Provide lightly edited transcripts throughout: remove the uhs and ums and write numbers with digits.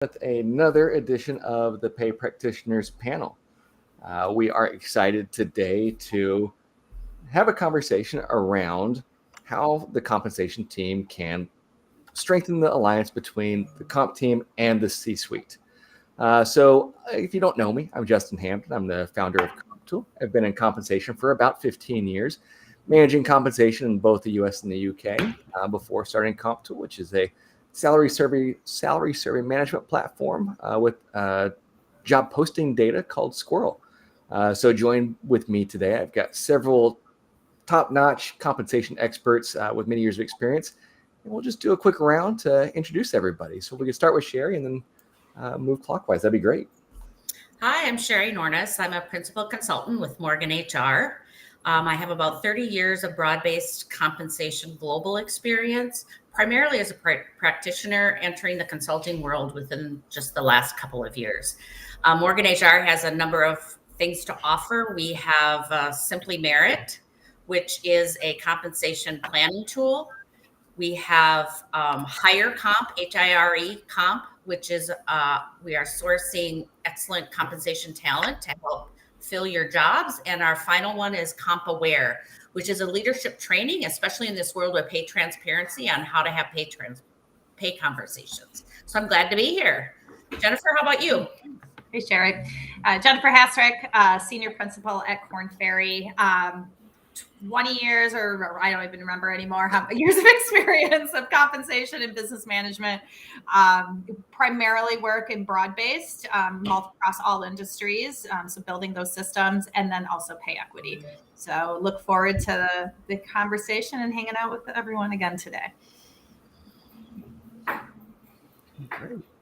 with another edition of the Pay Practitioners panel. We are excited today to have a conversation around how the compensation team can strengthen the alliance between the comp team and the C-suite. If you don't know me, I'm Justin Hampton. I'm the founder of CompTool. I've been in compensation for about 15 years, managing compensation in both the US and the UK before starting CompTool, which is a salary survey management platform with job posting data called Squirrel. Join with me today. I've got several top-notch compensation experts with many years of experience, and we'll just do a quick round to introduce everybody. So we can start with Sherry and then move clockwise. That'd be great. Hi, I'm Sherry Nornis. I'm a principal consultant with Morgan HR. I have about 30 years of broad-based compensation global experience, primarily as a practitioner entering the consulting world within just the last couple of years. Morgan HR has a number of things to offer. We have Simply Merit, which is a compensation planning tool. We have Hire Comp, HIRE Comp, which is we are sourcing excellent compensation talent to help fill your jobs. And our final one is Comp Aware, which is a leadership training, especially in this world of pay transparency, on how to have pay conversations. So I'm glad to be here. Jennifer, how about you? Hey, Sherry. Jennifer Hasrick, Senior Principal at Korn Ferry. 20 years, or I don't even remember anymore, how many years of experience of compensation and business management. Primarily work in broad-based, across all industries, so building those systems, and then also pay equity. So look forward to the conversation and hanging out with everyone again today.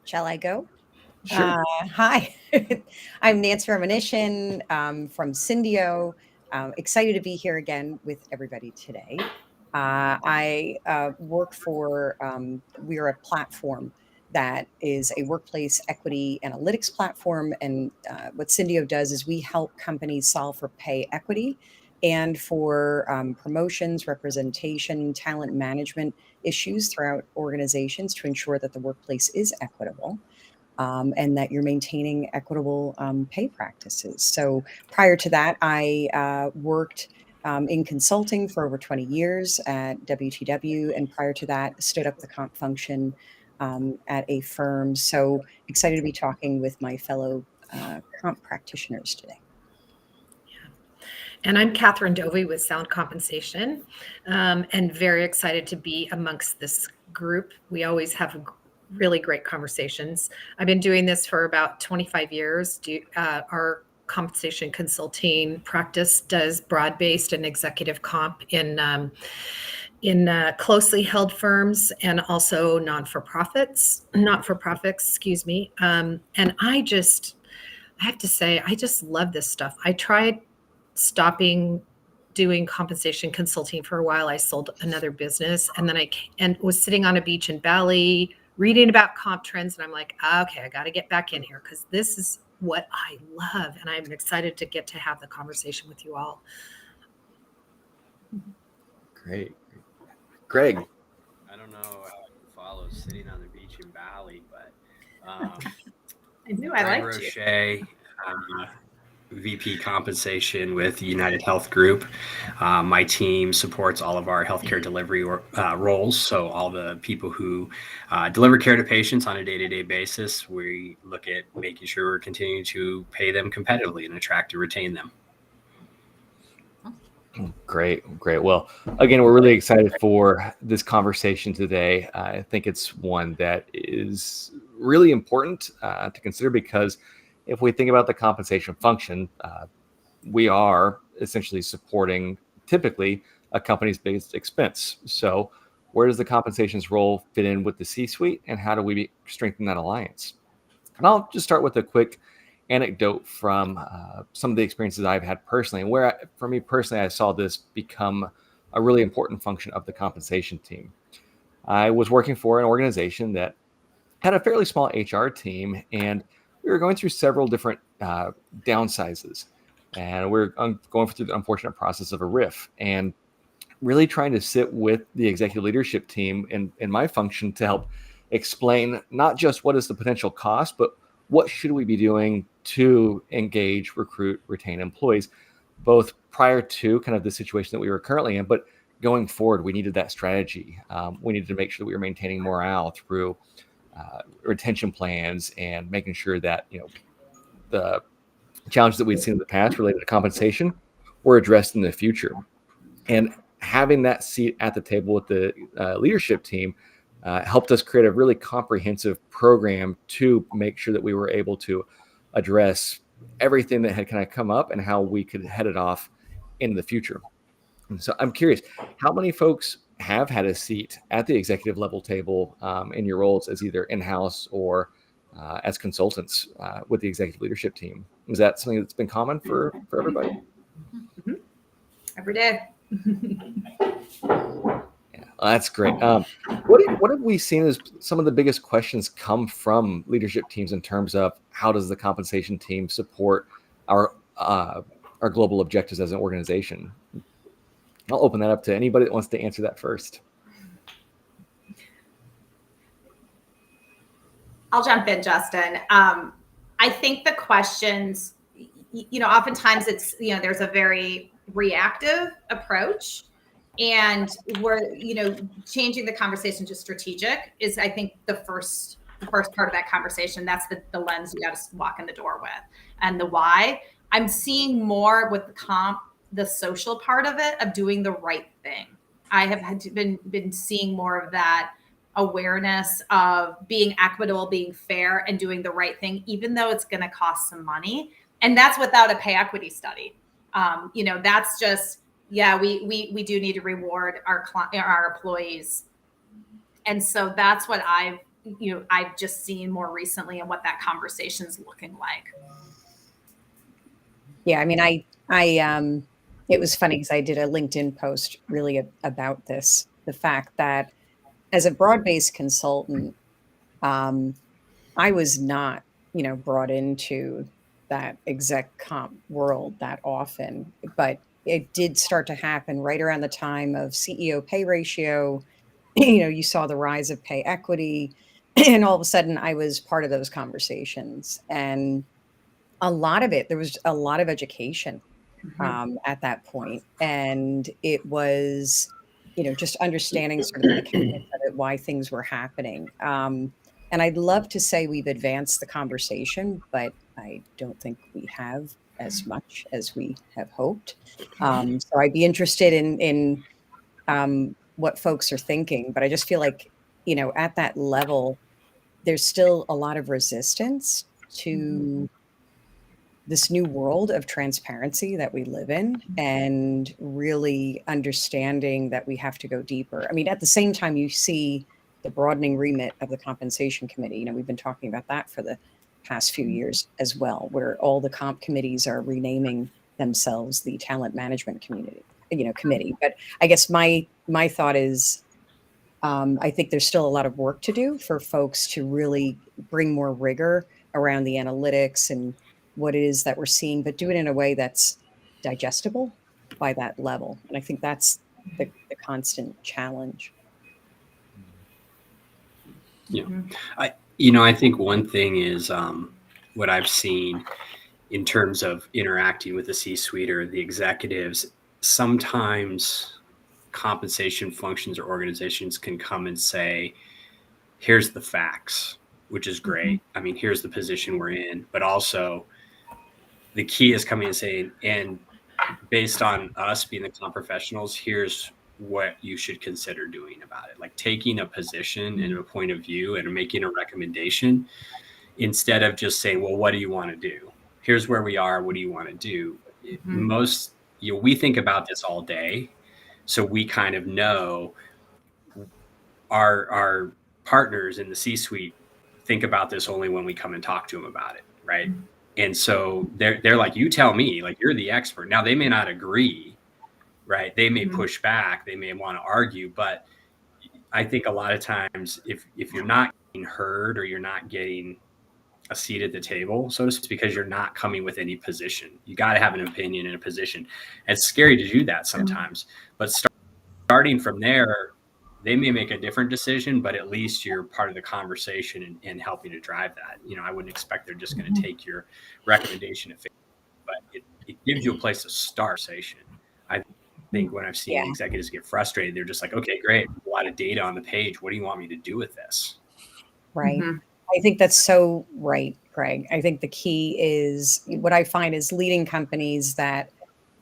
Shall I go? Sure. Hi, I'm Nancy Reminiscent from Syndio. Excited to be here again with everybody today. I work for, we are a platform that is a workplace equity analytics platform. And what Syndio does is we help companies solve for pay equity and for promotions, representation, talent management issues throughout organizations to ensure that the workplace is equitable. And that you're maintaining equitable pay practices. So prior to that, I worked in consulting for over 20 years at WTW, and prior to that, stood up the comp function at a firm. So excited to be talking with my fellow comp practitioners today. And I'm Catherine Dovey with Sound Compensation, and very excited to be amongst this group. We always have really great conversations. I've been doing this for about 25 years. Our compensation consulting practice does broad-based and executive comp in closely held firms and also not-for-profits, excuse me. And I have to say, I just love this stuff. I tried stopping doing compensation consulting for a while. I sold another business, and then I was sitting on a beach in Bali reading about comp trends, and I'm like, okay, I got to get back in here because this is what I love, and I'm excited to get to have the conversation with you all. Great. Greg. I don't know how you follow sitting on the beach in Bali, but I knew I liked Roche, VP compensation with United Health Group. My team supports all of our healthcare delivery roles. So all the people who deliver care to patients on a day-to-day basis, we look at making sure we're continuing to pay them competitively and attract and retain them. Great. Well, again, we're really excited for this conversation today. I think it's one that is really important to consider because if we think about the compensation function, we are essentially supporting typically a company's biggest expense. So where does the compensations role fit in with the C-suite, and how do we strengthen that alliance? And I'll just start with a quick anecdote from some of the experiences I've had personally, and where, for me personally, I saw this become a really important function of the compensation team. I was working for an organization that had a fairly small HR team, and we were going through several different downsizes, and we're going through the unfortunate process of a RIF, and really trying to sit with the executive leadership team in my function to help explain not just what is the potential cost, but what should we be doing to engage, recruit, retain employees, both prior to kind of the situation that we were currently in, but going forward, we needed that strategy. We needed to make sure that we were maintaining morale through retention plans and making sure that, the challenges that we'd seen in the past related to compensation were addressed in the future. And having that seat at the table with the leadership team helped us create a really comprehensive program to make sure that we were able to address everything that had kind of come up and how we could head it off in the future. And so I'm curious, how many folks have had a seat at the executive level table in your roles as either in-house or as consultants with the executive leadership team? Is that something that's been common for everybody? Mm-hmm. Every day. Yeah, that's great. What have we seen as some of the biggest questions come from leadership teams in terms of how does the compensation team support our global objectives as an organization? I'll open that up to anybody that wants to answer that first. I'll jump in, Justin. I think the questions, oftentimes it's, there's a very reactive approach, and we're, changing the conversation to strategic is, I think, the first part of that conversation. That's the lens you got to walk in the door with, and the why. I'm seeing more with the social part of it, of doing the right thing. I have been seeing more of that awareness of being equitable, being fair, and doing the right thing, even though it's going to cost some money. And that's without a pay equity study. That's just, we do need to reward our employees. And so that's what I've just seen more recently, and what that conversation's looking like. Yeah, I mean, I it was funny because I did a LinkedIn post really about this, the fact that as a broad-based consultant, I was not, brought into that exec comp world that often, but it did start to happen right around the time of CEO pay ratio. You saw the rise of pay equity, and all of a sudden I was part of those conversations. And a lot of it, there was a lot of education at that point. And it was, just understanding sort of the mechanics of it, why things were happening. And I'd love to say we've advanced the conversation, but I don't think we have as much as we have hoped. So I'd be interested in what folks are thinking, but I just feel like, at that level, there's still a lot of resistance to this new world of transparency that we live in, and really understanding that we have to go deeper. I mean, at the same time, you see the broadening remit of the compensation committee. We've been talking about that for the past few years as well, where all the comp committees are renaming themselves the talent management committee. But I guess my thought is, I think there's still a lot of work to do for folks to really bring more rigor around the analytics and what it is that we're seeing, but do it in a way that's digestible by that level. And I think that's the constant challenge. Yeah. I think one thing is what I've seen in terms of interacting with the C-suite or the executives, sometimes compensation functions or organizations can come and say, here's the facts, which is great. I mean, here's the position we're in, but also the key is coming and saying, and based on us being the comp professionals, here's what you should consider doing about it. Like taking a position and a point of view and making a recommendation, instead of just saying, well, what do you want to do? Here's where we are. What do you want to do? Most, we think about this all day. So we kind of know our partners in the C-suite think about this only when we come and talk to them about it. Right. And so they're like, you tell me, like, you're the expert. Now they may not agree, right? They may push back, they may want to argue, but I think a lot of times if you're not getting heard or you're not getting a seat at the table, so to speak, because you're not coming with any position. You got to have an opinion and a position. And it's scary to do that sometimes, but starting from there, they may make a different decision, but at least you're part of the conversation and helping to drive that. I wouldn't expect they're just going to take your recommendation at face, but it gives you a place to start conversation. I think when I've seen executives get frustrated, they're just like, okay, great, a lot of data on the page. What do you want me to do with this? Right. I think that's so right, Greg. I think the key is what I find is leading companies that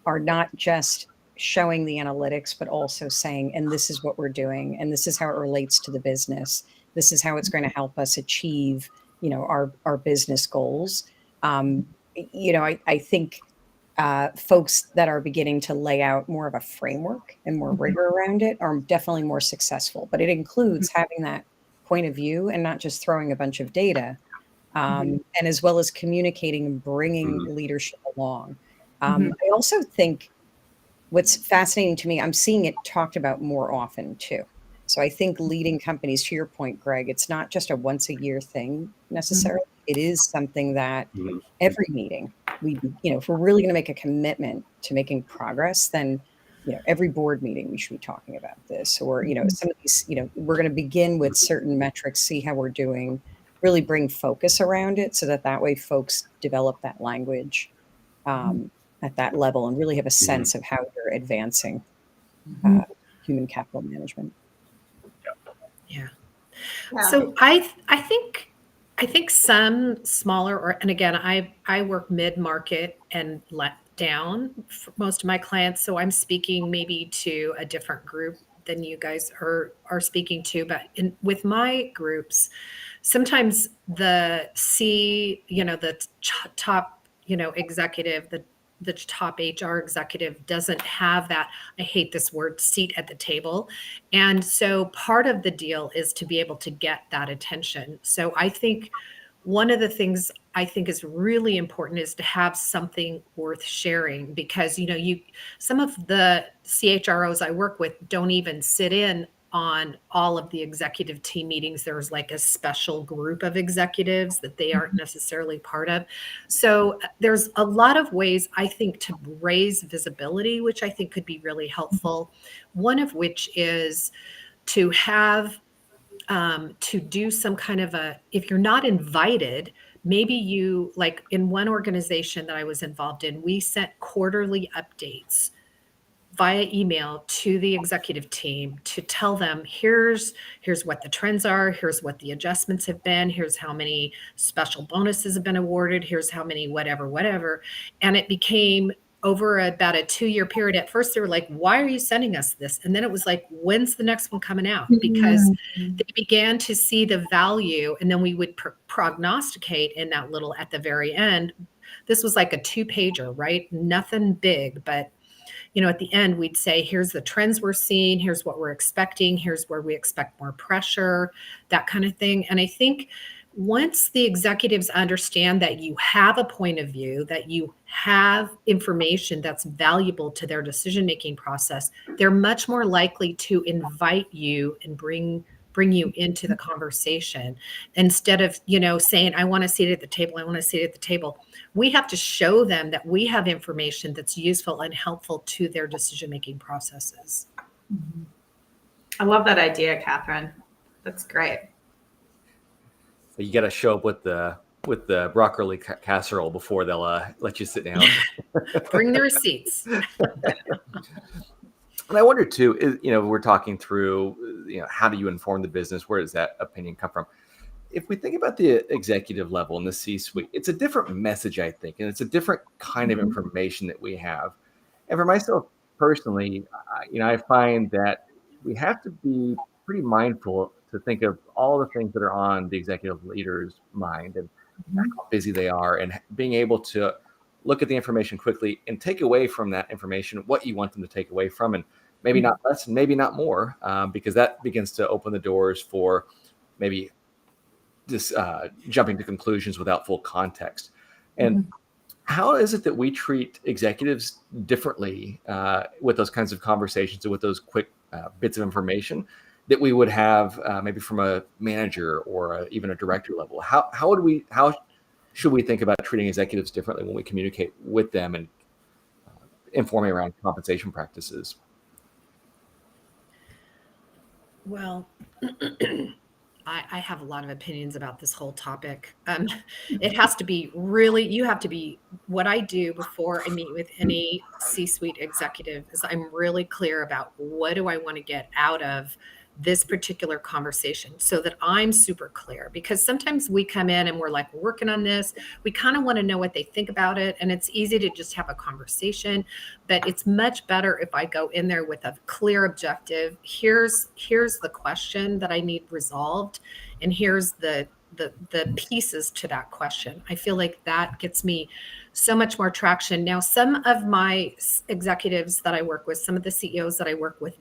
are not just showing the analytics, but also saying, and this is what we're doing, and this is how it relates to the business. This is how it's going to help us achieve, our business goals. I think folks that are beginning to lay out more of a framework and more rigor around it are definitely more successful. But it includes having that point of view and not just throwing a bunch of data, and as well as communicating and bringing leadership along. I also think what's fascinating to me, I'm seeing it talked about more often too. So I think leading companies, to your point, Greg, it's not just a once a year thing necessarily. It is something that every meeting if we're really going to make a commitment to making progress, then every board meeting we should be talking about this, or some of these, we're going to begin with certain metrics, see how we're doing, really bring focus around it so that way folks develop that language at that level and really have a sense of how you're advancing human capital management. Yeah. So I think some smaller, and again, I work mid-market and let down for most of my clients. So I'm speaking maybe to a different group than you guys are speaking to, but with my groups, sometimes the top, executive, the top HR executive doesn't have that, I hate this word, seat at the table. And so part of the deal is to be able to get that attention. So I think one of the things I think is really important is to have something worth sharing, because, some of the CHROs I work with don't even sit in on all of the executive team meetings. There's like a special group of executives that they aren't necessarily part of. So there's a lot of ways, I think, to raise visibility, which I think could be really helpful. One of which is to have to do some kind of if you're not invited, maybe you, like in one organization that I was involved in, we sent quarterly updates via email to the executive team to tell them, here's what the trends are, here's what the adjustments have been, here's how many special bonuses have been awarded, here's how many whatever. And it became over about a 2-year period. At first they were like, why are you sending us this? And then it was like, when's the next one coming out? Because they began to see the value, and then we would prognosticate in that little at the very end. This was like a 2-pager, right? Nothing big, but at the end, we'd say, here's the trends we're seeing, here's what we're expecting, here's where we expect more pressure, that kind of thing. And I think once the executives understand that you have a point of view, that you have information that's valuable to their decision-making process, they're much more likely to invite you and bring you into the conversation, instead of, saying, I want to sit at the table. I want to sit at the table. We have to show them that we have information that's useful and helpful to their decision-making processes. I love that idea, Catherine. That's great. You got to show up with the broccoli casserole before they'll let you sit down. Bring the receipts. And I wonder too, we're talking through, how do you inform the business? Where does that opinion come from? If we think about the executive level and the C-suite, it's a different message, I think, and it's a different kind of information that we have. And for myself personally, I find that we have to be pretty mindful to think of all the things that are on the executive leader's mind and how busy they are, and being able to look at the information quickly and take away from that information what you want them to take away from, and maybe not less and maybe not more, because that begins to open the doors for maybe just jumping to conclusions without full context. And how is it that we treat executives differently with those kinds of conversations and with those quick bits of information that we would have maybe from a manager or even a director level? How should we think about treating executives differently when we communicate with them and informing around compensation practices? Well, I have a lot of opinions about this whole topic. It has to be really, you have to be, what I do before I meet with any C-suite executive is I'm really clear about what do I want to get out of this particular conversation so that I'm super clear, because sometimes we come in and we're like, we're working on this. We kind of want to know what they think about it. And it's easy to just have a conversation, but it's much better if I go in there with a clear objective. Here's the question that I need resolved, and here's the pieces to that question. I feel like that gets me so much more traction. Now, some of my executives that I work with, some of the CEOs that I work with,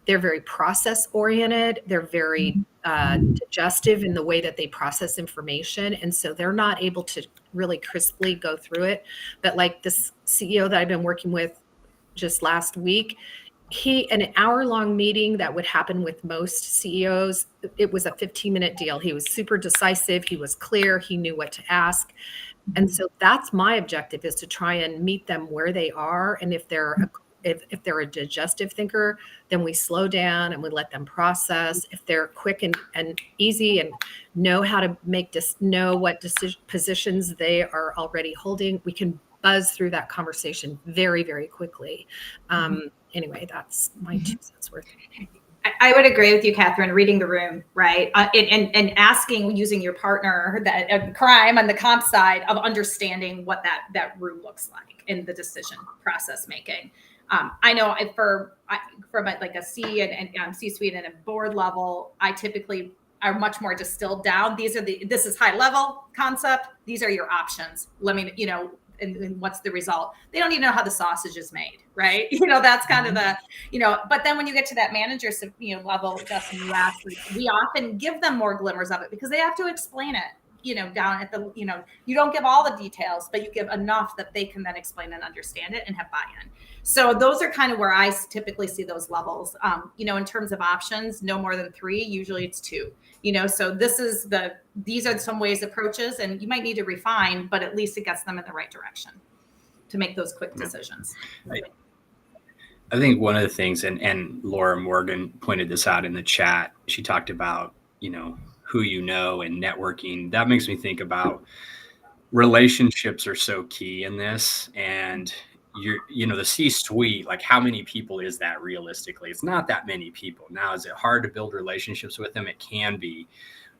they're very process oriented. They're very digestive in the way that they process information. And so they're not able to really crisply go through it. But like this CEO that I've been working with just last week, an hour-long meeting that would happen with most CEOs, it was a 15-minute deal. He was super decisive. He was clear. He knew what to ask. And so that's my objective, is to try and meet them where they are. And if they're a digestive thinker, then we slow down and we let them process. If they're quick and easy and know how to know what positions they are already holding, we can buzz through that conversation very, very quickly. Anyway, that's my 2 cents worth. I would agree with you, Catherine, reading the room, right? And asking, using your partner, that crime on the comp side, of understanding what that room looks like in the decision process making. I know from like a C-suite and a board level, I typically are much more distilled down. This is high level concept. These are your options. Let me, and what's the result? They don't even know how the sausage is made, right? That's kind of the, but then when you get to that manager, level, Justin, you asked, we often give them more glimmers of it because they have to explain it, down at the, you don't give all the details, but you give enough that they can then explain and understand it and have buy-in. So those are kind of where I typically see those levels. In terms of options, no more than 3, usually it's 2. So these are some ways approaches, and you might need to refine, but at least it gets them in the right direction to make those quick decisions. I think one of the things, and Laura Morgan pointed this out in the chat, she talked about, who and networking. That makes me think about relationships are so key in this. And the C-suite, like how many people is that realistically? It's not that many people. Now, is it hard to build relationships with them? It can be,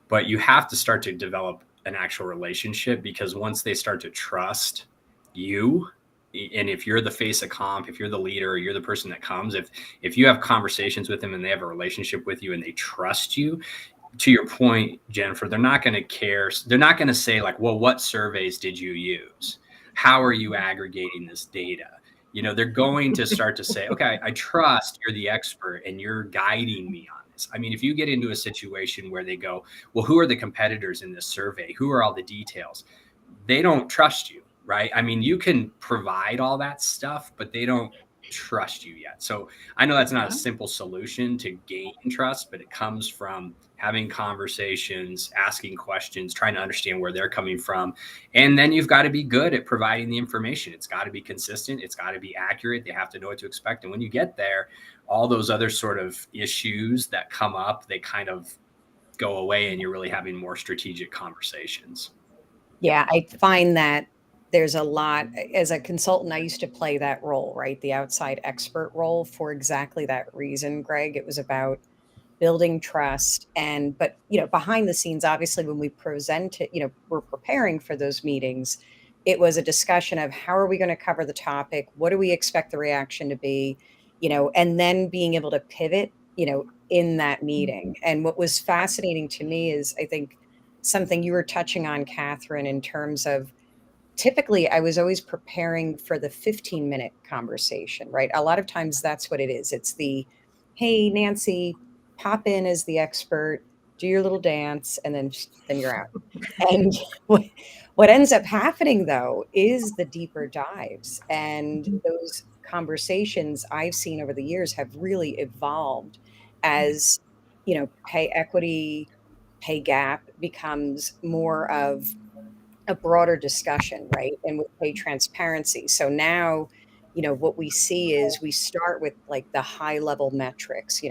but you have to start to develop an actual relationship, because once they start to trust you, and if you're the face of comp, if you're the leader, or you're the person that comes, if you have conversations with them and they have a relationship with you and they trust you, to your point, Jennifer, they're not going to care. They're not going to say like, well, what surveys did you use? How are you aggregating this data? They're going to start to say, okay, I trust you're the expert and you're guiding me on this. I mean, if you get into a situation where they go, well, who are the competitors in this survey? Who are all the details? They don't trust you, right? I mean, you can provide all that stuff, but they don't trust you yet. So I know that's not a simple solution to gain trust, but it comes from having conversations, asking questions, trying to understand where they're coming from. And then you've got to be good at providing the information. It's got to be consistent. It's got to be accurate. They have to know what to expect. And when you get there, all those other sort of issues that come up, they kind of go away, and you're really having more strategic conversations. Yeah, I find that there's a lot, as a consultant, I used to play that role, right? The outside expert role, for exactly that reason, Greg. It was about building trust. But behind the scenes, obviously, when we present it, we're preparing for those meetings. It was a discussion of how are we going to cover the topic? What do we expect the reaction to be? And then being able to pivot, in that meeting. And what was fascinating to me is, I think, something you were touching on, Catherine, in terms of, typically I was always preparing for the 15-minute conversation, right? A lot of times that's what it is. It's the, hey, Nancy, pop in as the expert, do your little dance, and then you're out. And what ends up happening, though, is the deeper dives. And those conversations I've seen over the years have really evolved as, pay equity, pay gap becomes more of a broader discussion, right? And with pay transparency. So now, what we see is we start with like the high level metrics,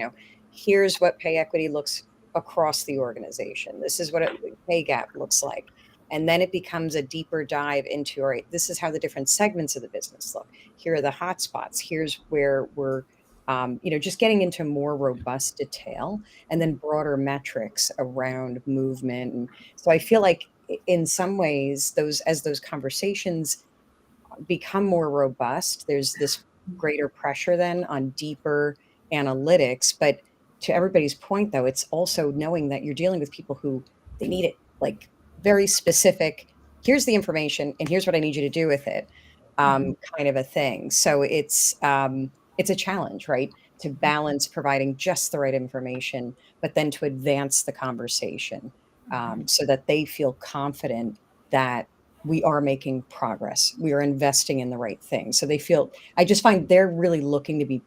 here's what pay equity looks across the organization. This is what a pay gap looks like. And then it becomes a deeper dive into, all right, this is how the different segments of the business look. Here are the hot spots. Here's where we're, just getting into more robust detail, and then broader metrics around movement. And so I feel like in some ways, as those conversations become more robust, there's this greater pressure then on deeper analytics. But to everybody's point, though, it's also knowing that you're dealing with people who they need it like very specific. Here's the information, and here's what I need you to do with it, kind of a thing. So it's a challenge, right? To balance providing just the right information, but then to advance the conversation, so that they feel confident that we are making progress. We are investing in the right thing. So they feel, I just find they're really looking to be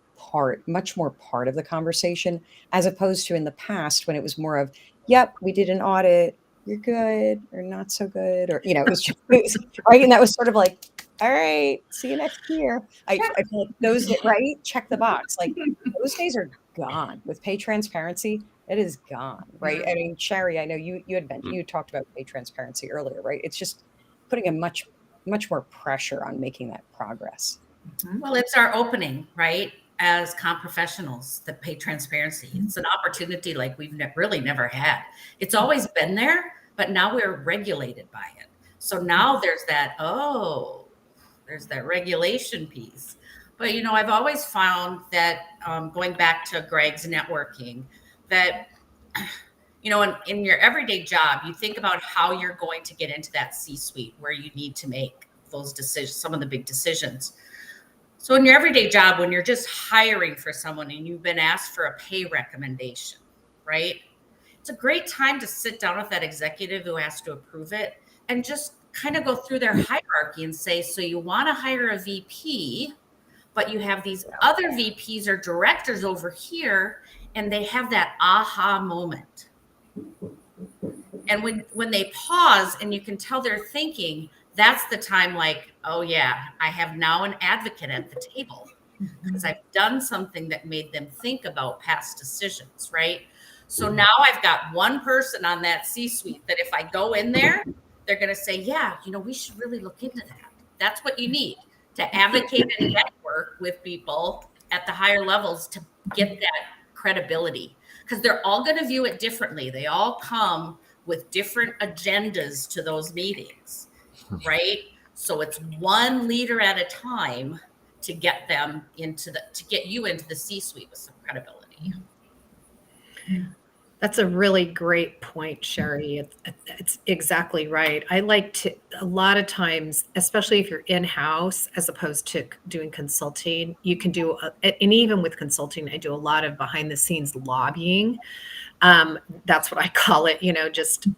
much more part of the conversation, as opposed to in the past when it was more of, yep, we did an audit, you're good or not so good, or, it was just, right. And that was sort of like, all right, see you next year. I feel like those, right? Check the box. Like those days are gone with pay transparency. It is gone, right? I mean, Sherry, I know you had mentioned, you talked about pay transparency earlier, right? It's just putting a much more pressure on making that progress. Well, it's our opening, right? As comp professionals, the pay transparency. It's an opportunity like we've really never had. It's always been there, but now we're regulated by it. So now there's that regulation piece. But, I've always found that going back to Greg's networking, that, in your everyday job, you think about how you're going to get into that C-suite where you need to make those decisions, some of the big decisions. So in your everyday job, when you're just hiring for someone and you've been asked for a pay recommendation, right? It's a great time to sit down with that executive who has to approve it and just kind of go through their hierarchy and say, so you want to hire a VP, but you have these other VPs or directors over here, and they have that aha moment. And when they pause and you can tell they're thinking, that's the time like, oh yeah, I have now an advocate at the table because I've done something that made them think about past decisions, right? So now I've got one person on that C-suite that if I go in there, they're going to say, yeah, we should really look into that. That's what you need to advocate and network with people at the higher levels to get that credibility, because they're all going to view it differently. They all come with different agendas to those meetings, right? So it's one leader at a time to get them to get you into the C-suite with some credibility. That's a really great point, Sherry. It's exactly right. I like to, a lot of times, especially if you're in-house as opposed to doing consulting, you can do, and even with consulting, I do a lot of behind the scenes lobbying. That's what I call it, just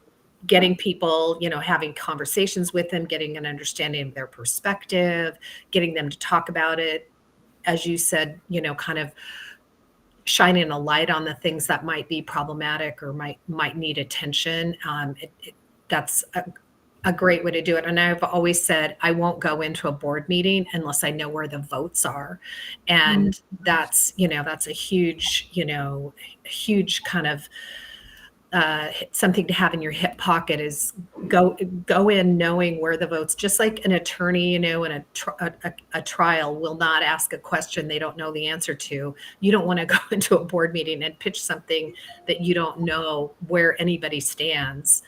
getting people, having conversations with them, getting an understanding of their perspective, getting them to talk about it. As you said, kind of shining a light on the things that might be problematic or might need attention. That's a great way to do it. And I've always said, I won't go into a board meeting unless I know where the votes are. And that's a huge, huge kind of something to have in your hip pocket is go in knowing where the votes, just like an attorney, in a trial will not ask a question they don't know the answer to. You don't want to go into a board meeting and pitch something that you don't know where anybody stands.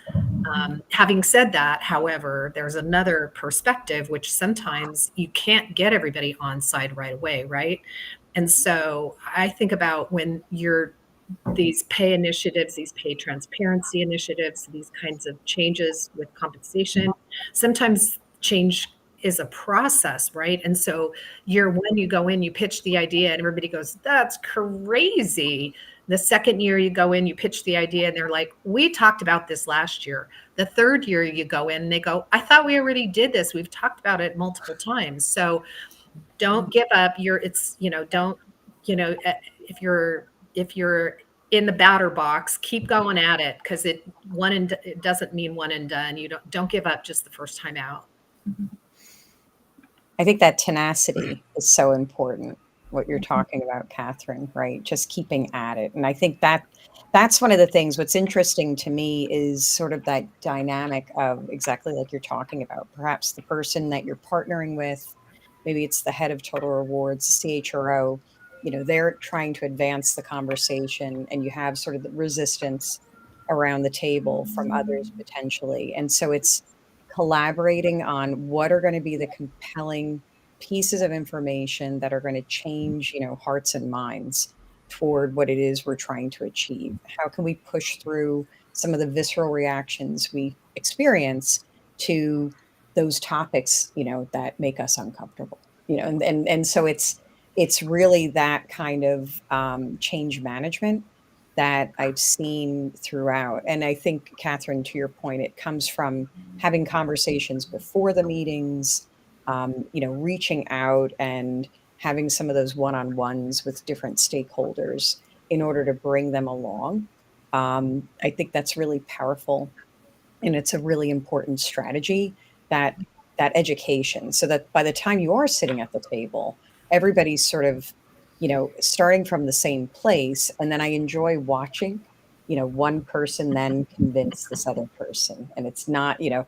Having said that, however, there's another perspective, which sometimes you can't get everybody on side right away, right? And so I think about when these pay initiatives, these pay transparency initiatives, these kinds of changes with compensation, sometimes change is a process, right? And so when you go in, you pitch the idea and everybody goes, that's crazy. The second year you go in, you pitch the idea and they're like, we talked about this last year. The third year you go in and they go, I thought we already did this. We've talked about it multiple times. So don't give up. If you're in the batter box, keep going at it, because it doesn't mean one and done. You don't give up just the first time out. I think that tenacity is so important. what you're talking about, Catherine, right? Just keeping at it. And I think that's one of the things. What's interesting to me is sort of that dynamic of exactly like you're talking about. Perhaps the person that you're partnering with, maybe it's the head of Total Rewards, the CHRO, they're trying to advance the conversation, and you have sort of the resistance around the table from others potentially. And so it's collaborating on what are going to be the compelling pieces of information that are going to change, hearts and minds toward what it is we're trying to achieve. How can we push through some of the visceral reactions we experience to those topics, that make us uncomfortable, and so it's really that kind of change management that I've seen throughout. And I think, Catherine, to your point, it comes from having conversations before the meetings, reaching out and having some of those one-on-ones with different stakeholders in order to bring them along. I think that's really powerful, and it's a really important strategy, that education, so that by the time you are sitting at the table, everybody's sort of, starting from the same place. And then I enjoy watching, one person then convince this other person. And it's not, the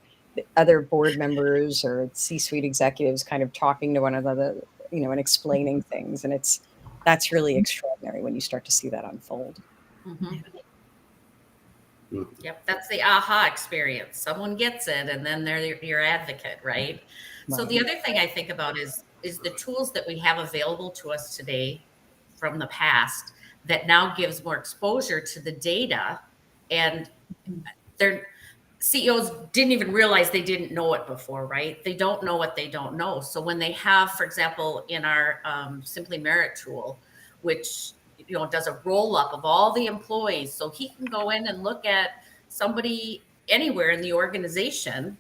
other board members or C-suite executives kind of talking to one another, and explaining things. And that's really extraordinary when you start to see that unfold. Mm-hmm. Yep, that's the aha experience. Someone gets it, and then they're your advocate, right? So the other thing I think about is the tools that we have available to us today from the past that now gives more exposure to the data, and their CEOs didn't even realize they didn't know it before, right? They don't know what they don't know. So when they have, for example, in our Simply Merit tool, which does a roll up of all the employees, so he can go in and look at somebody anywhere in the organization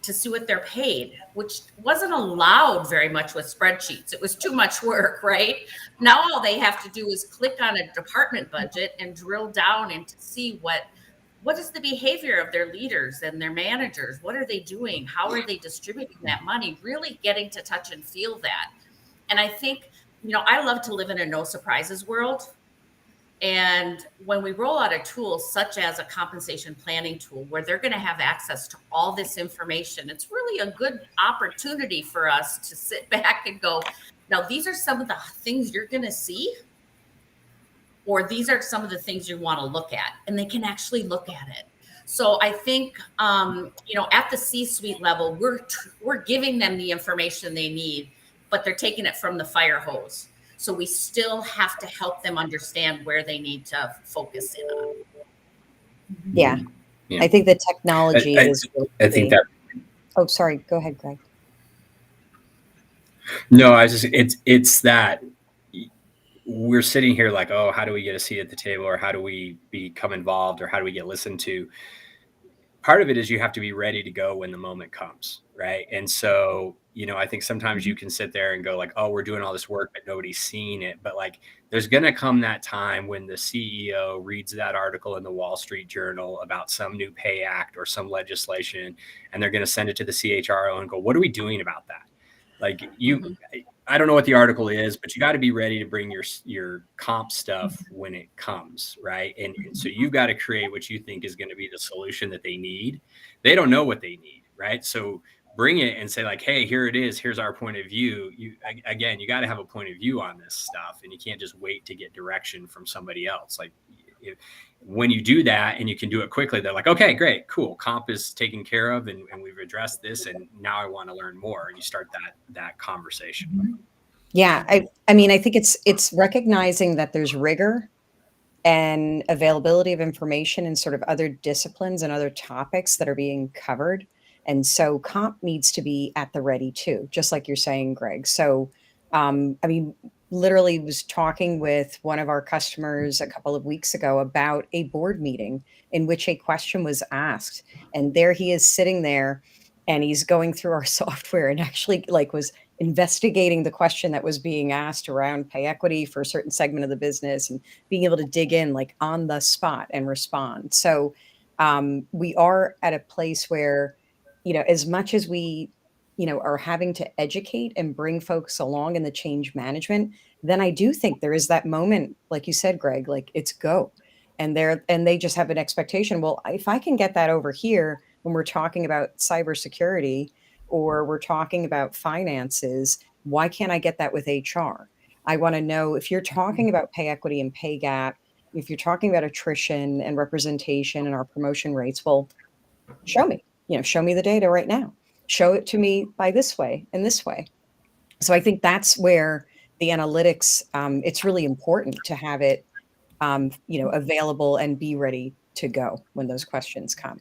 to see what they're paid, which wasn't allowed very much with spreadsheets. It was too much work, right? Now all they have to do is click on a department budget and drill down and to see what is the behavior of their leaders and their managers? What are they doing? How are they distributing that money? Really getting to touch and feel that. And I think, I love to live in a no surprises world. And when we roll out a tool such as a compensation planning tool, where they're going to have access to all this information, it's really a good opportunity for us to sit back and go, now, these are some of the things you're going to see, or these are some of the things you want to look at, and they can actually look at it. So I think, at the C-suite level, we're giving them the information they need, but they're taking it from the fire hose. So we still have to help them understand where they need to focus in on. Yeah. I think the technology is really I think that. Oh, sorry. Go ahead, Greg. No, it's that we're sitting here like, oh, how do we get a seat at the table, or how do we become involved, or how do we get listened to? Part of it is you have to be ready to go when the moment comes, right? And so, I think sometimes you can sit there and go like, oh, we're doing all this work, but nobody's seeing it. But like, there's going to come that time when the CEO reads that article in the Wall Street Journal about some new pay act or some legislation, and they're going to send it to the CHRO and go, what are we doing about that? Like I don't know what the article is, but you got to be ready to bring your comp stuff when it comes, right? And so you've got to create what you think is going to be the solution that they need. They don't know what they need, right? So bring it and say like, hey, here it is. Here's our point of view. You got to have a point of view on this stuff, and you can't just wait to get direction from somebody else. Like when you do that and you can do it quickly, they're like, okay, great, cool. Comp is taken care of, and we've addressed this, and now I want to learn more. And you start that conversation. Yeah. I mean, I think it's recognizing that there's rigor and availability of information and sort of other disciplines and other topics that are being covered. And so comp needs to be at the ready too, just like you're saying, Greg. So, literally was talking with one of our customers a couple of weeks ago about a board meeting in which a question was asked. And there he is sitting there, and he's going through our software and actually was investigating the question that was being asked around pay equity for a certain segment of the business, and being able to dig in on the spot and respond. So we are at a place where, as much as we, are having to educate and bring folks along in the change management, then I do think there is that moment, like you said, Greg, like it's go. And they just have an expectation. Well, if I can get that over here when we're talking about cybersecurity or we're talking about finances, why can't I get that with HR? I want to know if you're talking about pay equity and pay gap, if you're talking about attrition and representation and our promotion rates, well, show me, show me the data right now. Show it to me by this way and this way. So I think that's where the analytics, it's really important to have it, available and be ready to go when those questions come.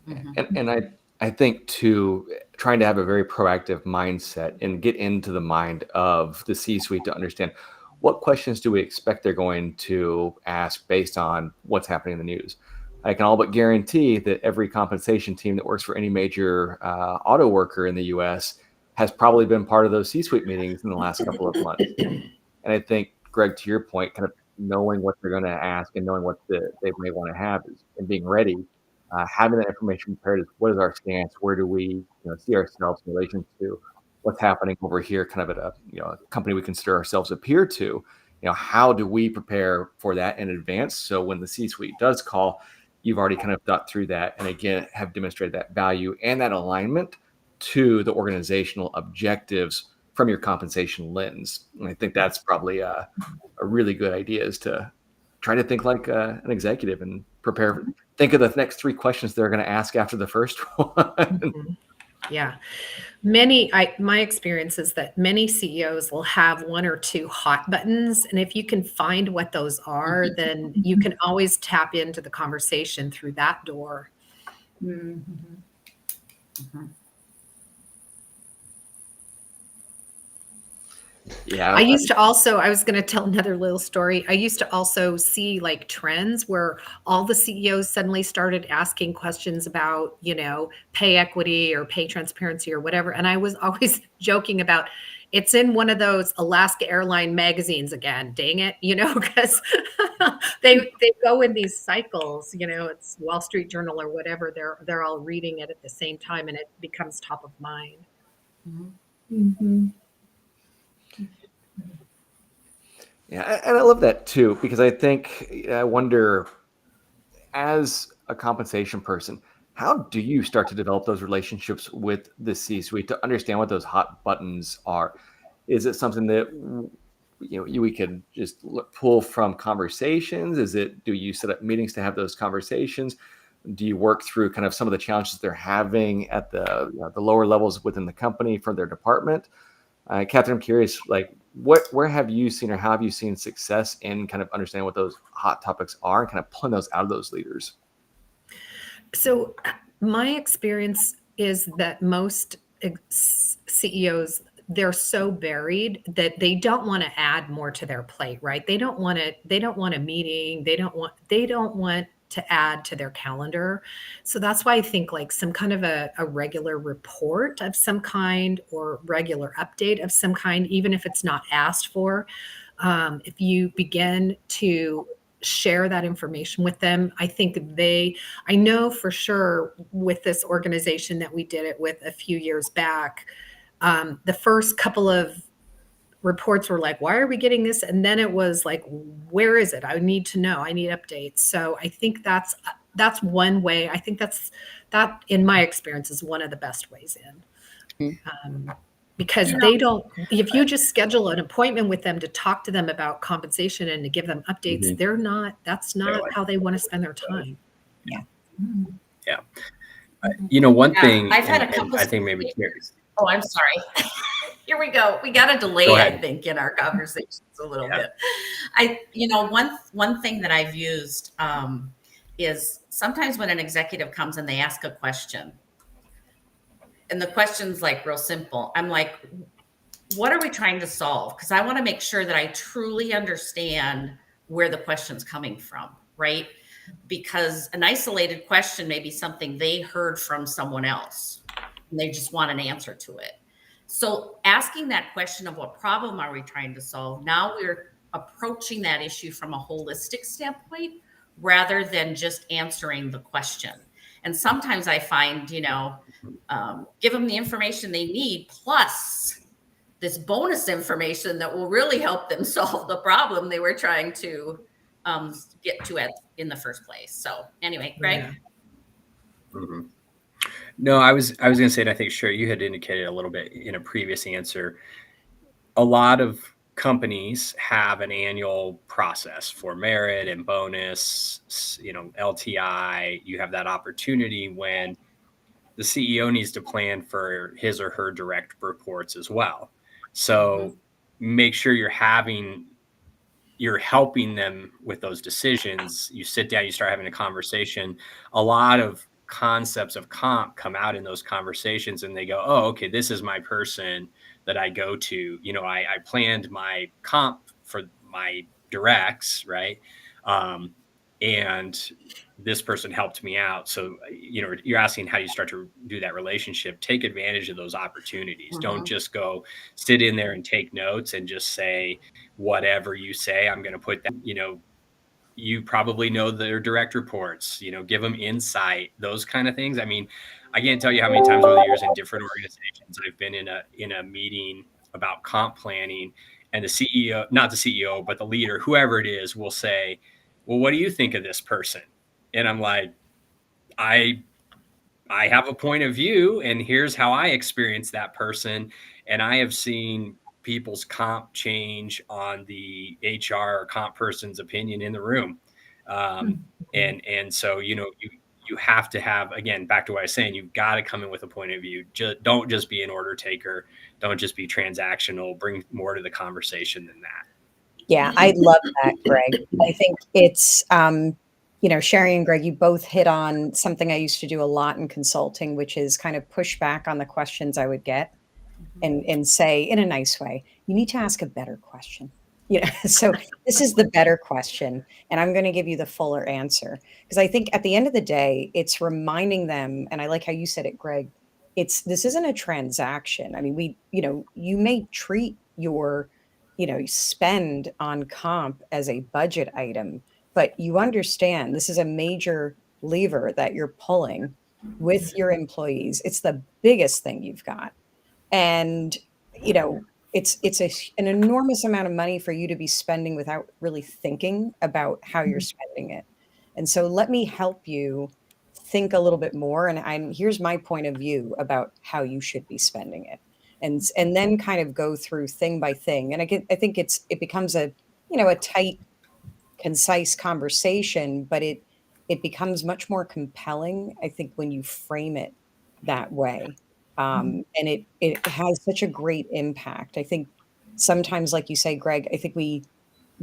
And I think too, trying to have a very proactive mindset and get into the mind of the C-suite to understand what questions do we expect they're going to ask based on what's happening in the news. I can all but guarantee that every compensation team that works for any major auto worker in the U.S. has probably been part of those C-suite meetings in the last couple of months. And I think, Greg, to your point, kind of knowing what they're going to ask and knowing what they may want to have and being ready, having that information prepared is what is our stance? Where do we see ourselves in relation to what's happening over here, kind of at a company we consider ourselves a peer to? How do we prepare for that in advance? So when the C-suite does call, you've already kind of thought through that, and again, have demonstrated that value and that alignment to the organizational objectives from your compensation lens. And I think that's probably a really good idea, is to try to think like an executive and prepare. Think of the next 3 questions they're going to ask after the first one. Yeah. My experience is that many CEOs will have 1 or 2 hot buttons. And if you can find what those are, then you can always tap into the conversation through that door. Yeah. I was going to tell another little story. I used to also see like trends where all the CEOs suddenly started asking questions about, pay equity or pay transparency or whatever. And I was always joking about, it's in one of those Alaska Airline magazines again, dang it, because they go in these cycles, it's Wall Street Journal or whatever. They're all reading it at the same time and it becomes top of mind. Yeah, and I love that too, because I wonder, as a compensation person, how do you start to develop those relationships with the C-suite to understand what those hot buttons are? Is it something that we could just pull from conversations? Do you set up meetings to have those conversations? Do you work through kind of some of the challenges they're having at the lower levels within the company for their department? Catherine, I'm curious, where have you seen or how have you seen success in kind of understanding what those hot topics are and kind of pulling those out of those leaders? So my experience is that most CEOs, they're so buried that they don't want to add more to their plate, right? They don't want a meeting. They don't want to add to their calendar. So that's why I think like some kind of a regular report of some kind or regular update of some kind, even if it's not asked for, if you begin to share that information with them, I think I know for sure with this organization that we did it with a few years back, the first couple of reports were like, why are we getting this? And then it was like, where is it? I need to know. I need updates. So I think that's one way. I think that in my experience is one of the best ways in. Because if you just schedule an appointment with them to talk to them about compensation and to give them updates, that's not how they want to spend their time. Yeah. Yeah. One thing I've had a couple. I think maybe curious. Oh, I'm sorry. Here we go. We got a delay, I think, in our conversations a little bit. One thing that I've used is sometimes when an executive comes and they ask a question, and the question's like real simple, I'm like, what are we trying to solve? Because I want to make sure that I truly understand where the question's coming from, right? Because an isolated question may be something they heard from someone else, and they just want an answer to it. So asking that question of what problem are we trying to solve? Now we're approaching that issue from a holistic standpoint rather than just answering the question. And sometimes I find, give them the information they need plus this bonus information that will really help them solve the problem they were trying to get to in the first place. So anyway, Greg. Yeah. Mm-hmm. No, I was going to say, and I think Sherry, you had indicated a little bit in a previous answer. A lot of companies have an annual process for merit and bonus, LTI. You have that opportunity when the CEO needs to plan for his or her direct reports as well. So make sure you're helping them with those decisions. You sit down, you start having a conversation. A lot of concepts of comp come out in those conversations, and they go, oh, okay, this is my person that I go to. I planned my comp for my directs, right? And this person helped me out. So, you're asking how you start to do that relationship. Take advantage of those opportunities. Don't just go sit in there and take notes and just say, whatever you say, I'm going to put that, you probably know their direct reports, give them insight, those kind of things. I mean, I can't tell you how many times over the years in different organizations I've been in a meeting about comp planning, and the CEO, not the CEO, but the leader, whoever it is, will say, well, what do you think of this person? And I'm like, I have a point of view, and here's how I experience that person. And I have seen people's comp change on the HR or comp person's opinion in the room. And so, you have to have, again, back to what I was saying, you've got to come in with a point of view. Don't just be an order taker. Don't just be transactional. Bring more to the conversation than that. Yeah, I love that, Greg. I think it's, Sherry and Greg, you both hit on something I used to do a lot in consulting, which is kind of push back on the questions I would get and say in a nice way, you need to ask a better question. So this is the better question, and I'm going to give you the fuller answer. Because I think at the end of the day, it's reminding them, and I like how you said it, Greg, this isn't a transaction. I mean, you may treat your, spend on comp as a budget item, but you understand this is a major lever that you're pulling with your employees. It's the biggest thing you've got. And, it's an enormous amount of money for you to be spending without really thinking about how you're spending it. And so let me help you think a little bit more. And here's my point of view about how you should be spending it. And then kind of go through thing by thing. And I think it becomes a tight, concise conversation, but it becomes much more compelling, I think, when you frame it that way. And it has such a great impact. I think sometimes, like you say, Greg, I think we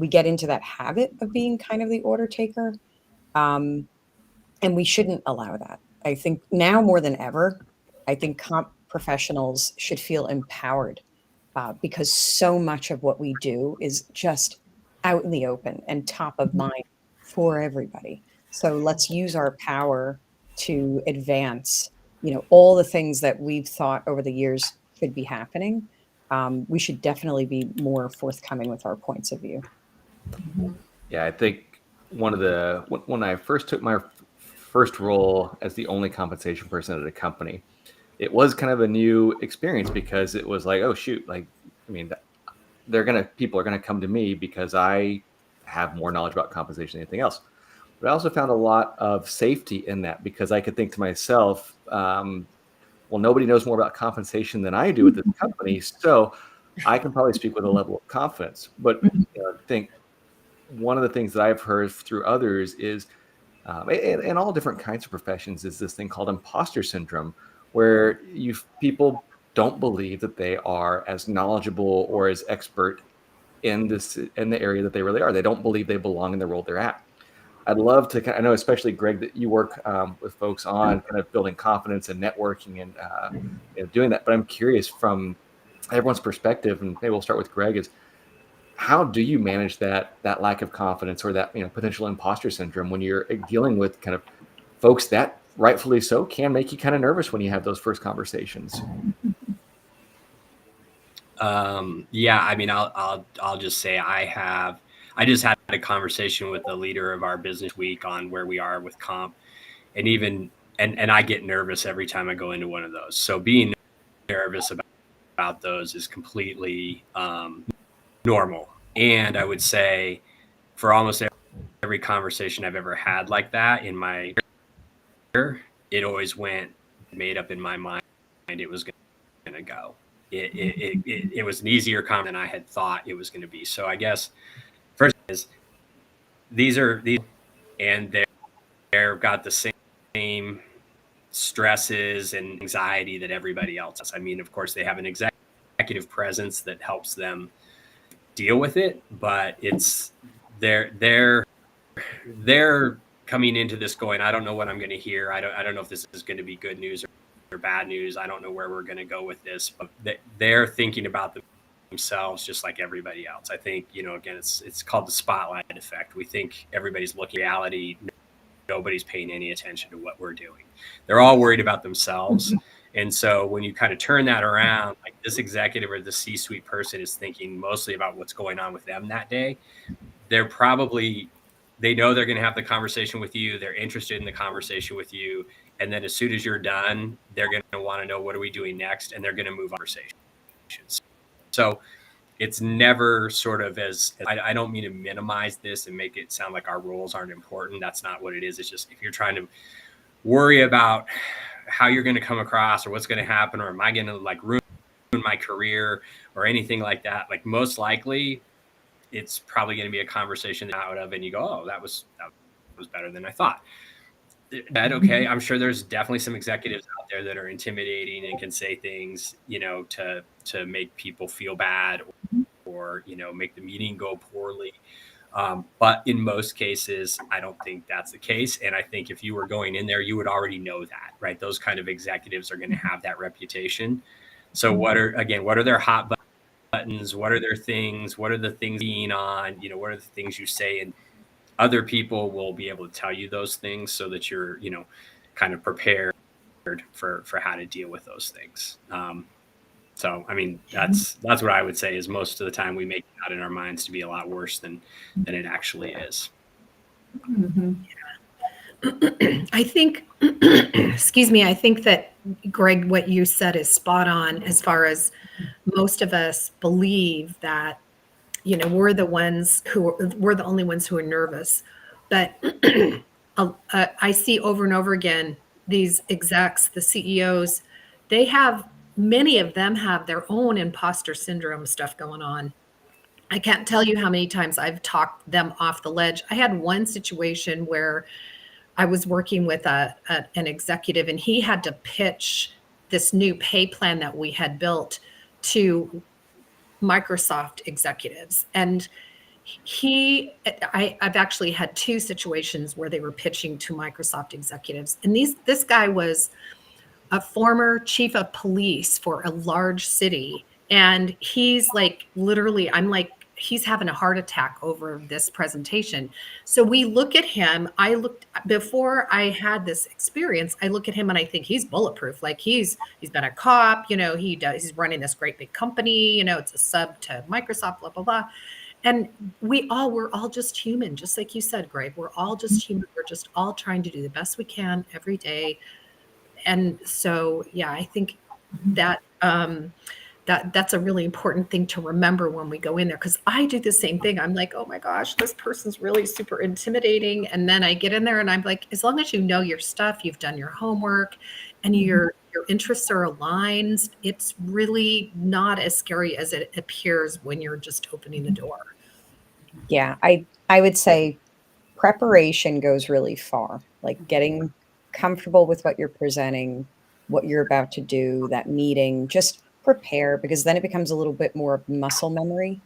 get into that habit of being kind of the order taker. And we shouldn't allow that. I think now more than ever, I think comp professionals should feel empowered because so much of what we do is just out in the open and top of mind for everybody. So let's use our power to advance, all the things that we've thought over the years should be happening. We should definitely be more forthcoming with our points of view. Yeah, I think when I first took my first role as the only compensation person at a company, it was kind of a new experience because it was like, oh shoot, like, I mean, people are gonna come to me because I have more knowledge about compensation than anything else. But I also found a lot of safety in that because I could think to myself, well, nobody knows more about compensation than I do at this company, so I can probably speak with a level of confidence. But I think one of the things that I've heard through others is, in all different kinds of professions, is this thing called imposter syndrome, where people don't believe that they are as knowledgeable or as expert in the area that they really are. They don't believe they belong in the role they're at. I'd love to, I know especially Greg, that you work with folks on kind of building confidence and networking and doing that. But I'm curious from everyone's perspective, and maybe we'll start with Greg, is how do you manage that lack of confidence or that potential imposter syndrome when you're dealing with kind of folks that rightfully so can make you kind of nervous when you have those first conversations? Yeah, I mean, I'll just say I just had a conversation with the leader of our business week on where we are with comp, and I get nervous every time I go into one of those. So being nervous about about those is completely normal. And I would say for almost every conversation I've ever had like that in my career, it always went made up in my mind it was going to go. It was an easier comment than I had thought it was going to be. So I guess first is these, and they're got the same stresses and anxiety that everybody else has. I mean, of course, they have an executive presence that helps them deal with it, but it's they're coming into this going, I don't know what I'm going to hear. I don't know if this is going to be good news or bad news. I don't know where we're going to go with this, but they're thinking about themselves just like everybody else. I think, again, it's called the spotlight effect. We think everybody's looking at reality. Nobody's paying any attention to what we're doing. They're all worried about themselves. And so when you kind of turn that around, like this executive or the C-suite person is thinking mostly about what's going on with them that day, they know they're going to have the conversation with you. They're interested in the conversation with you. And then as soon as you're done, they're going to want to know, what are we doing next? And they're going to move on conversations. So it's never sort of I don't mean to minimize this and make it sound like our roles aren't important. That's not what it is. It's just if you're trying to worry about how you're going to come across or what's going to happen, or am I going to like ruin my career or anything like that, like most likely it's probably going to be a conversation out of, and you go, oh, that was better than I thought. Okay. I'm sure there's definitely some executives out there that are intimidating and can say things, to make people feel bad or make the meeting go poorly. But in most cases, I don't think that's the case. And I think if you were going in there, you would already know that, right? Those kind of executives are going to have that reputation. So what are their hot buttons? What are their things? What are the things being on? What are the things you say? And other people will be able to tell you those things so that you're, kind of prepared for how to deal with those things. So, I mean, that's what I would say is most of the time we make it out in our minds to be a lot worse than it actually is. Mm-hmm. Yeah. I think, excuse me, I think that, Greg, what you said is spot on as far as most of us believe that, we're the only ones who are nervous. But I see over and over again, these execs, the CEOs, many of them have their own imposter syndrome stuff going on. I can't tell you how many times I've talked them off the ledge. I had one situation where I was working with an executive, and he had to pitch this new pay plan that we had built to Microsoft executives. And I've actually had two situations where they were pitching to Microsoft executives. And this guy was a former chief of police for a large city. And he's like, literally, I'm like, he's having a heart attack over this presentation. So we look at him. Before I had this experience, I look at him and I think he's bulletproof. Like he's been a cop, he's running this great big company, it's a sub to Microsoft, blah, blah, blah. And we're all just human, just like you said, Greg. We're all just human. We're just all trying to do the best we can every day. And so, yeah, I think that that's a really important thing to remember when we go in there, because I do the same thing. I'm like, oh my gosh, this person's really super intimidating. And then I get in there and I'm like, as long as you know your stuff, you've done your homework, and your interests are aligned, it's really not as scary as it appears when you're just opening the door. Yeah, I would say preparation goes really far, like getting comfortable with what you're presenting, what you're about to do, that meeting, just prepare, because then it becomes a little bit more of muscle memory.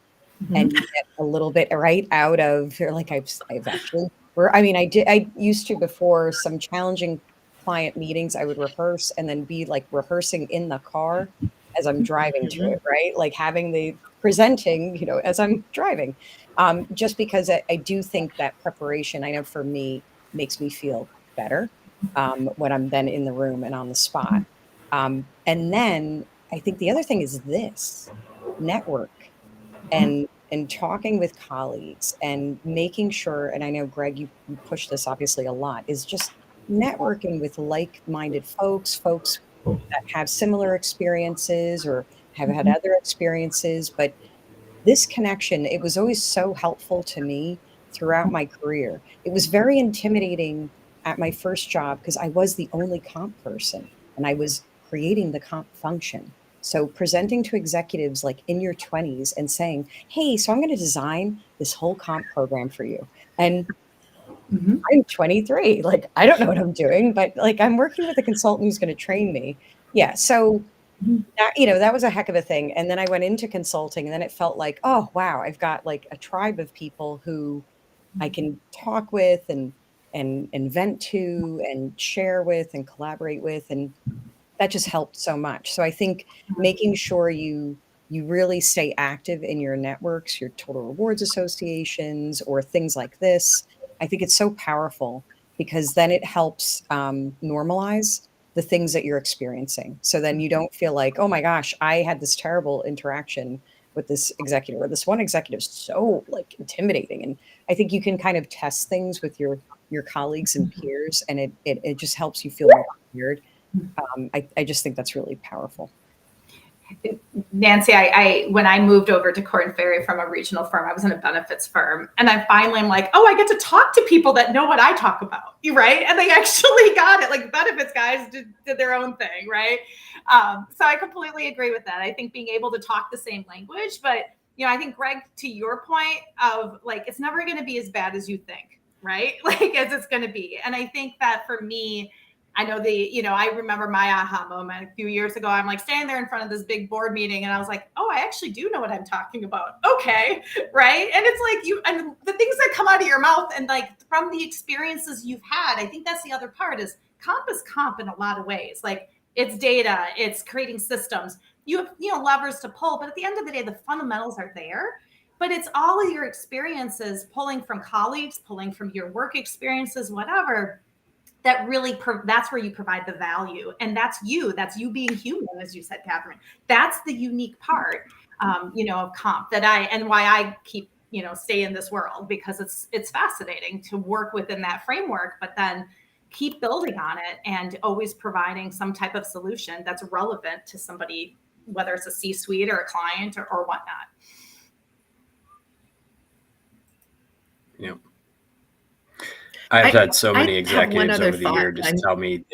Mm-hmm. And you get a little bit right out of, you're like, I've actually, I used to, before some challenging client meetings, I would rehearse and then be like rehearsing in the car as I'm driving to it, right? Like having the presenting, as I'm driving, just because I do think that preparation, I know for me, makes me feel better when I'm then in the room and on the spot. And then I think the other thing is this network and talking with colleagues and making sure, and I know, Greg, you push this obviously a lot, is just networking with like-minded folks that have similar experiences or have had other experiences, but this connection, it was always so helpful to me throughout my career. It was very intimidating at my first job because I was the only comp person and I was creating the comp function. So presenting to executives like in your 20s and saying, hey, so I'm going to design this whole comp program for you. And I'm 23. Like, I don't know what I'm doing, but like I'm working with a consultant who's going to train me. Yeah. So that, that was a heck of a thing. And then I went into consulting and then it felt like, oh, wow, I've got like a tribe of people who I can talk with and vent to and share with and collaborate with. And that just helped so much. So I think making sure you really stay active in your networks, your total rewards associations, or things like this. I think it's so powerful because then it helps normalize the things that you're experiencing. So then you don't feel like, oh my gosh, I had this terrible interaction with this executive, or this one executive is so like intimidating. And I think you can kind of test things with your colleagues and peers, and it just helps you feel more prepared. I just think that's really powerful. Nancy, I when I moved over to Korn Ferry from a regional firm, I was in a benefits firm, and I finally am like, oh, I get to talk to people that know what I talk about, right? And they actually got it. Like benefits guys did their own thing, right? So I completely agree with that. I think being able to talk the same language, but I think Greg, to your point of like, it's never going to be as bad as you think, right? Like as it's going to be, and I think that for me. I know I remember my aha moment a few years ago. I'm like standing there in front of this big board meeting and I was like, oh, I actually do know what I'm talking about. Okay. Right. And it's like and the things that come out of your mouth and like from the experiences you've had, I think that's the other part is comp in a lot of ways. Like it's data, it's creating systems. You have, levers to pull, but at the end of the day, the fundamentals are there. But it's all of your experiences pulling from colleagues, pulling from your work experiences, whatever. That really that's where you provide the value, and that's you being human, as you said, Catherine. That's the unique part of comp and why I keep stay in this world, because it's fascinating to work within that framework, but then keep building on it and always providing some type of solution that's relevant to somebody, whether it's a C-suite or a client or whatnot. Yep. I've had so many executives over the year just tell me.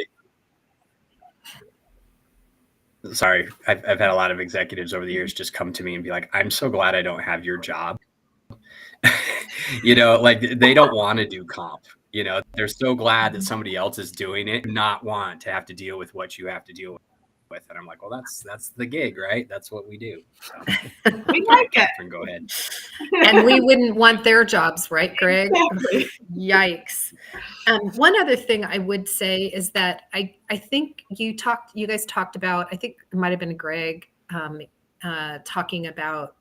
Sorry, I've had a lot of executives over the years just come to me and be like, "I'm so glad I don't have your job." Like they don't want to do comp. They're so glad that somebody else is doing it, not want to have to deal with what you have to deal with. And I'm like, well, that's the gig, right? That's what we do. So, we like it. Catherine, go ahead. And we wouldn't want their jobs, right, Greg? Exactly. Yikes. One other thing I would say is that I think you guys talked about, I think it might have been Greg talking about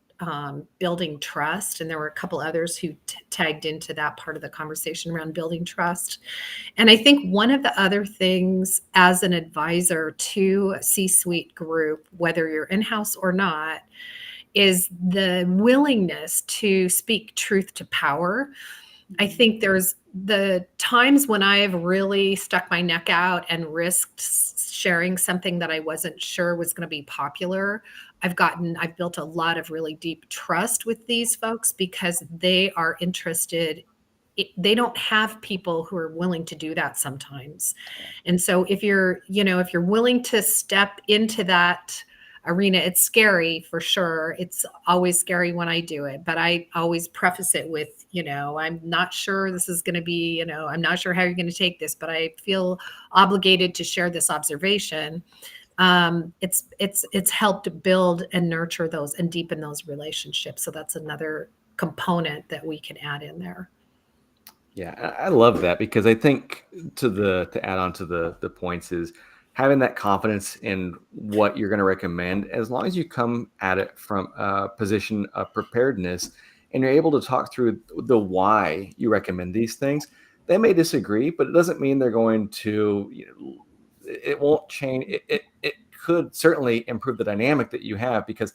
building trust. And there were a couple others who tagged into that part of the conversation around building trust. And I think one of the other things as an advisor to a C-suite group, whether you're in-house or not, is the willingness to speak truth to power. I think there's the times when I've really stuck my neck out and risked sharing something that I wasn't sure was going to be popular. I've built a lot of really deep trust with these folks because they are interested. They don't have people who are willing to do that sometimes. And so if you're willing to step into that arena, it's scary for sure. It's always scary when I do it, but I always preface it with, I'm not sure this is going to be, I'm not sure how you're going to take this, but I feel obligated to share this observation. It's helped build and nurture those and deepen those relationships. So that's another component that we can add in there. Yeah, I love that, because I think to add on to the points is having that confidence in what you're going to recommend, as long as you come at it from a position of preparedness and you're able to talk through the why you recommend these things. They may disagree, but it doesn't mean they're going to, it won't change. It could certainly improve the dynamic that you have, because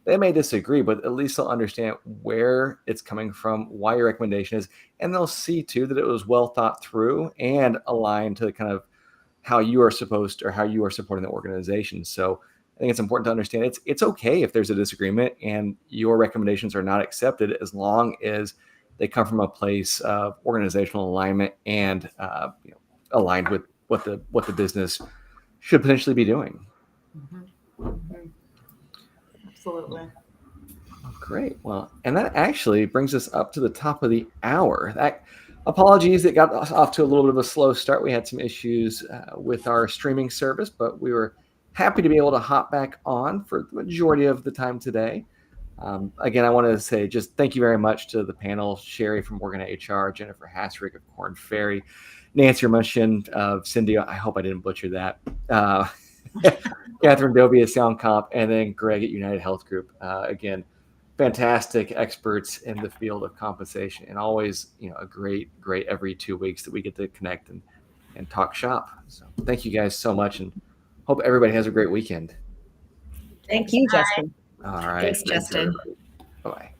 they may disagree, but at least they'll understand where it's coming from, why your recommendation is, and they'll see too that it was well thought through and aligned to kind of how you are supposed to, or how you are supporting the organization. So think it's important to understand it's okay if there's a disagreement and your recommendations are not accepted, as long as they come from a place of organizational alignment and aligned with what the business should potentially be doing. Absolutely. Great. Well, and that actually brings us up to the top of the hour. Apologies, it got us off to a little bit of a slow start. We had some issues with our streaming service, but we were happy to be able to hop back on for the majority of the time today. Again, I want to say just thank you very much to the panel: Sherry from Morgan HR, Jennifer Hasrick of Korn Ferry, Nancy Ermushin of Cindy. I hope I didn't butcher that. Catherine Dobie at Sound Comp, and then Greg at United Health Group. Again, fantastic experts in the field of compensation, and always, a great every 2 weeks that we get to connect and talk shop. So thank you guys so much, and hope everybody has a great weekend. Thank you, Justin. All right. Thanks, Justin. Bye.